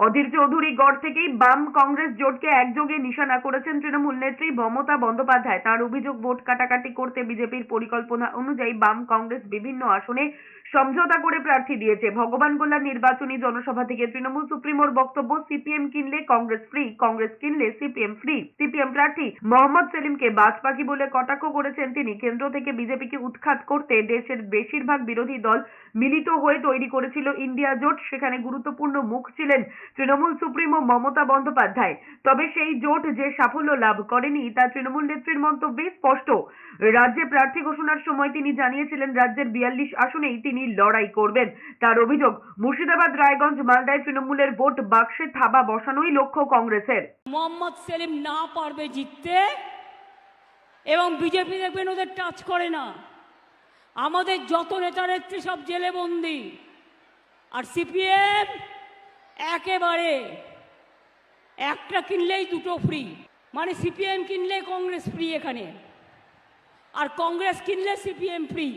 অধীর চৌধুরী গড় থেকেই বাম কংগ্রেস জোটকে একযোগে নিশানা করেছেন তৃণমূল নেত্রী মমতা বন্দ্যোপাধ্যায়। তার অভিযোগ, ভোট কাটাকাটি করতে বিজেপির পরিকল্পনা অনুযায়ী বাম কংগ্রেস বিভিন্ন আসনে সমঝোতা করে প্রার্থী দিয়েছে। ভগবানগোলার নির্বাচনী জনসভা থেকে তৃণমূল সুপ্রিমোর বক্তব্য, সিপিএম কিনলে কংগ্রেস ফ্রি, কংগ্রেস কিনলে সিপিএম ফ্রি। সিপিএম প্রার্থী মোহাম্মদ সেলিমকে বাজপাখি বলে কটাক্ষ করেছেন তিনি। কেন্দ্র থেকে বিজেপিকে উৎখাত করতে দেশের বেশিরভাগ বিরোধী দল মিলিত হয়ে তৈরি করেছিল ইন্ডিয়া জোট। সেখানে গুরুত্বপূর্ণ মুখ ছিলেন তৃণমূল সুপ্রিমো মমতা বন্দ্যোপাধ্যায়। তবে সেই জোট যে সাফল্য লাভ করেনি তা তৃণমূল নেত্রীর মন্তব্যে স্পষ্ট। রাজ্যে প্রার্থী ঘোষণার সময় তিনি জানিয়েছিলেন রাজ্যের 42 আসনেই তিনি লড়াই করবেন। তার অভিযোগ, মুর্শিদাবাদ, রায়গঞ্জ, মালদায় তৃণমূলের ভোট বাক্সে থাবা বসানোই লক্ষ্য কংগ্রেসের। মোহাম্মদ সেলিম না পারবে জিততে, এবং বিজেপি দেখবেন ওদের টাচ করে না। আমাদের যত নেতা নেত্রী সব জেলে বন্দি, আর সিপিএম একেবারে একটা কিনলেই দুটো ফ্রি, মানে সিপিএম কিনলে কংগ্রেস ফ্রি এখানে, আর কংগ্রেস কিনলে সিপিএম ফ্রি।